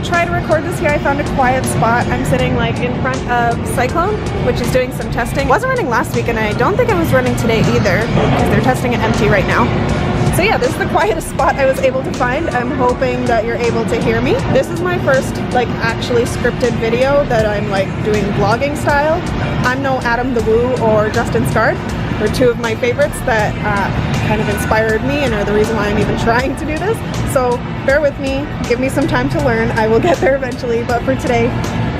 try to record this here. I found a quiet spot. I'm sitting like in front of Cyclone, which is doing some testing. It wasn't running last week and I don't think it was running today either because they're testing it empty right now. So yeah, this is the quietest spot I was able to find. I'm hoping that you're able to hear me. This is my first like actually scripted video that I'm like doing vlogging style. I'm no Adam the Woo or Justin Scard. They're two of my favorites that kind of inspired me and are the reason why I'm even trying to do this. So bear with me, give me some time to learn. I will get there eventually, but for today,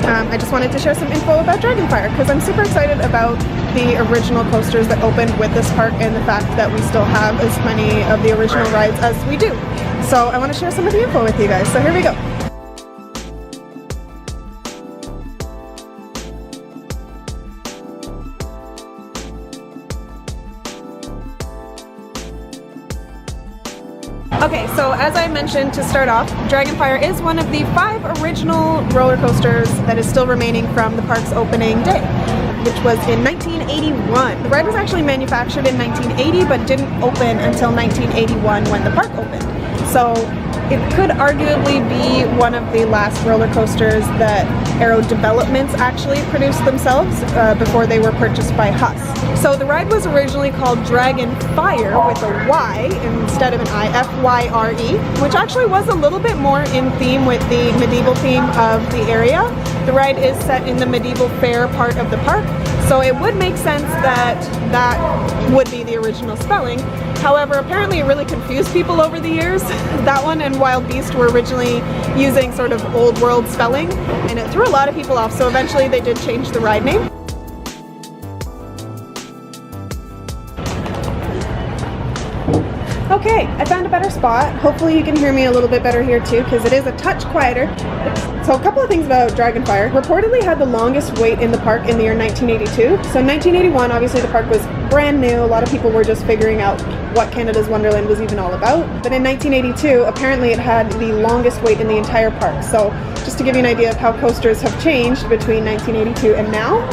I just wanted to share some info about Dragonfire because I'm super excited about the original coasters that opened with this park and the fact that we still have as many of the original rides as we do. So I want to share some of the info with you guys. So here we go. Okay, so as I mentioned to start off, Dragonfire is one of the 5 original roller coasters that is still remaining from the park's opening day, which was in 1981. The ride was actually manufactured in 1980 but didn't open until 1981 when the park opened. So it could arguably be one of the last roller coasters that Arrow Developments actually produced themselves before they were purchased by Huss. So the ride was originally called Dragonfire with a Y instead of an I, F-Y-R-E, which actually was a little bit more in theme with the medieval theme of the area. The ride is set in the medieval fair part of the park, so it would make sense that that would be the original spelling. However, apparently it really confused people over the years. That one and Wild Beast were originally using sort of old world spelling, and it threw a lot of people off, so eventually they did change the ride name. Okay, I found a better spot. Hopefully you can hear me a little bit better here too, because it is a touch quieter. So a couple of things about Dragonfire. Reportedly had the longest wait in the park in the year 1982. So in 1981, obviously the park was brand new. A lot of people were just figuring out what Canada's Wonderland was even all about. But in 1982, apparently it had the longest wait in the entire park. So just to give you an idea of how coasters have changed between 1982 and now,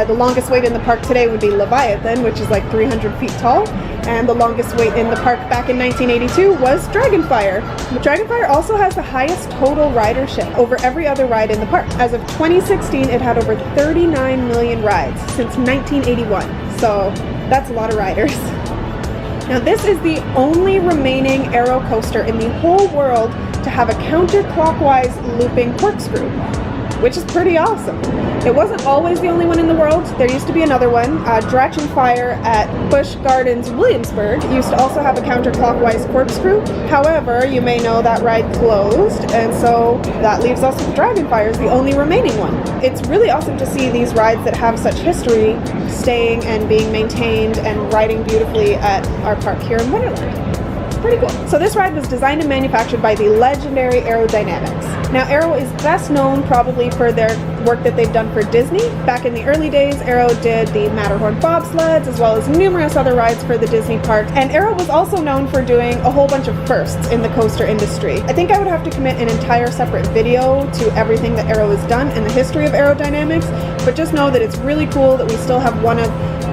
the longest wait in the park today would be Leviathan, which is like 300 feet tall. And the longest wait in the park back in 1982 was Dragonfire. Dragonfire also has the highest total ridership over every other ride in the park. As of 2016, it had over 39 million rides since 1981. So that's a lot of riders. Now this is the only remaining Arrow coaster in the whole world to have a counterclockwise looping corkscrew, which is pretty awesome. It wasn't always the only one in the world. There used to be another one. Dragonfire at Busch Gardens, Williamsburg used to also have a counterclockwise corkscrew. However, you may know that ride closed, and so that leaves us with Dragonfire as the only remaining one. It's really awesome to see these rides that have such history staying and being maintained and riding beautifully at our park here in Wonderland. Pretty cool. So this ride was designed and manufactured by the legendary Aerodynamics. Now Arrow is best known probably for their work that they've done for Disney. Back in the early days, Arrow did the Matterhorn bobsleds as well as numerous other rides for the Disney parks. And Arrow was also known for doing a whole bunch of firsts in the coaster industry. I think I would have to commit an entire separate video to everything that Arrow has done and the history of Aerodynamics, but just know that it's really cool that we still have one of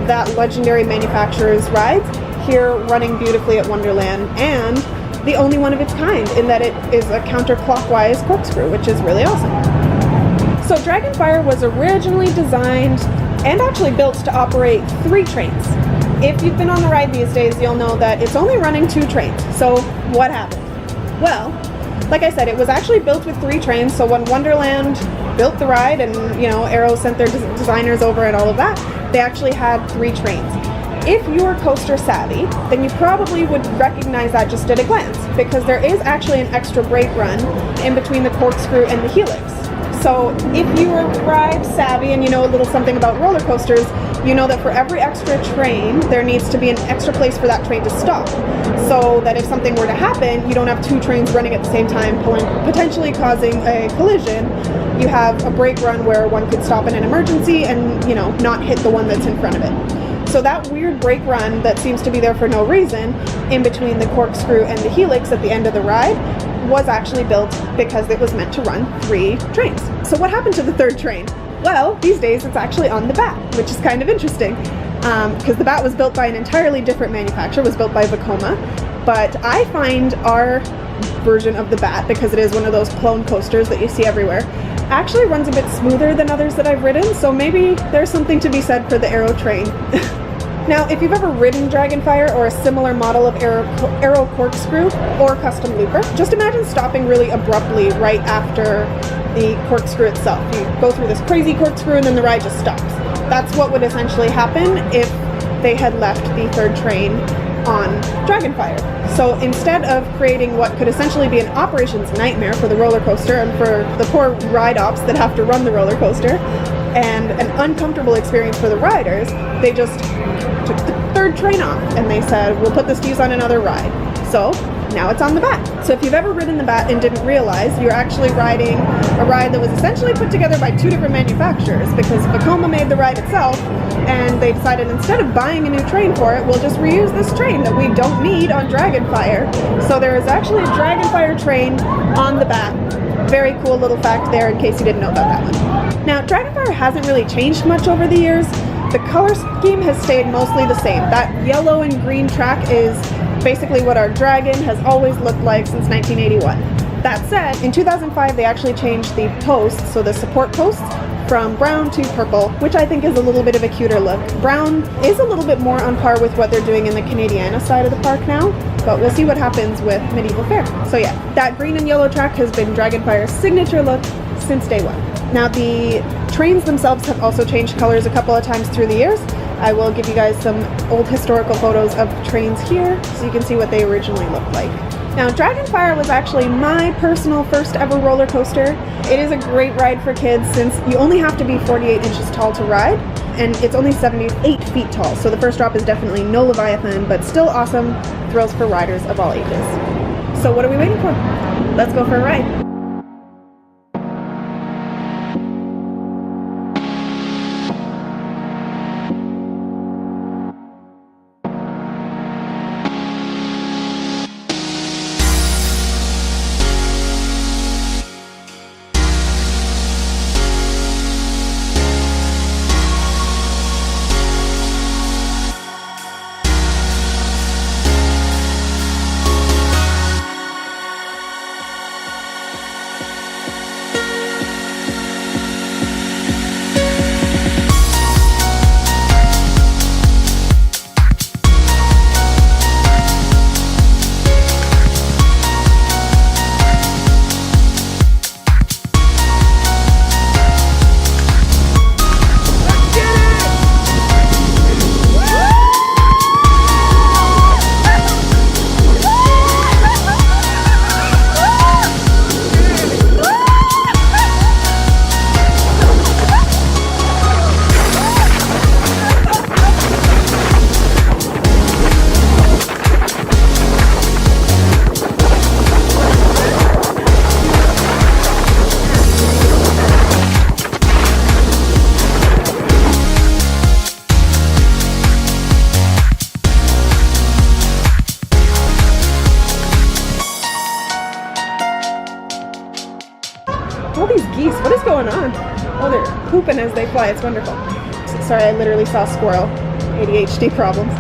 that legendary manufacturer's rides here running beautifully at Wonderland, and the only one of its kind in that it is a counterclockwise corkscrew, which is really awesome. So Dragonfire was originally designed and actually built to operate 3 trains. If you've been on the ride these days, you'll know that it's only running 2 trains. So what happened? Well, like I said, it was actually built with 3 trains, so when Wonderland built the ride and, you know, Arrow sent their designers over and all of that, they actually had 3 trains. If you're coaster savvy, then you probably would recognize that just at a glance, because there is actually an extra brake run in between the corkscrew and the helix. So if you are ride savvy and you know a little something about roller coasters, you know that for every extra train, there needs to be an extra place for that train to stop. So that if something were to happen, you don't have 2 trains running at the same time, potentially causing a collision. You have a brake run where one could stop in an emergency and, you know, not hit the one that's in front of it. So that weird brake run that seems to be there for no reason in between the corkscrew and the helix at the end of the ride was actually built because it was meant to run 3 trains. So what happened to the 3rd train? Well, these days it's actually on the Bat, which is kind of interesting because the Bat was built by an entirely different manufacturer, was built by Vekoma. But I find our version of the Bat, because it is one of those clone coasters that you see everywhere, actually runs a bit smoother than others that I've ridden, so maybe there's something to be said for the Arrow train. Now, if you've ever ridden Dragonfire or a similar model of Arrow Corkscrew or Custom Looper, just imagine stopping really abruptly right after the Corkscrew itself. You go through this crazy corkscrew and then the ride just stops. That's what would essentially happen if they had left the third train on Dragonfire. So instead of creating what could essentially be an operations nightmare for the roller coaster and for the poor ride ops that have to run the roller coaster, and an uncomfortable experience for the riders, they just took the third train off and they said, we'll put this to use on another ride. So now it's on the Bat. So if you've ever ridden the Bat and didn't realize, you're actually riding a ride that was essentially put together by two different manufacturers, because Vekoma made the ride itself and they decided instead of buying a new train for it, we'll just reuse this train that we don't need on Dragonfire. So there is actually a Dragonfire train on the Bat. Very cool little fact there in case you didn't know about that one. Now, Dragonfire hasn't really changed much over the years. The color scheme has stayed mostly the same. That yellow and green track is basically what our Dragon has always looked like since 1981. That said, in 2005 they actually changed the posts, so the support posts, from brown to purple, which I think is a little bit of a cuter look. Brown is a little bit more on par with what they're doing in the Canadiana side of the park now, but we'll see what happens with Medieval Fair. So yeah, that green and yellow track has been Dragonfire's signature look since day one. Now the trains themselves have also changed colors a couple of times through the years. I will give you guys some old historical photos of trains here so you can see what they originally looked like. Now, Dragonfire was actually my personal first ever roller coaster. It is a great ride for kids since you only have to be 48 inches tall to ride, and it's only 78 feet tall, so the first drop is definitely no Leviathan, but still awesome thrills for riders of all ages. So what are we waiting for? Let's go for a ride. All these geese, what is going on? Oh, they're pooping as they fly. It's wonderful. Sorry, I literally saw a squirrel. ADHD problems.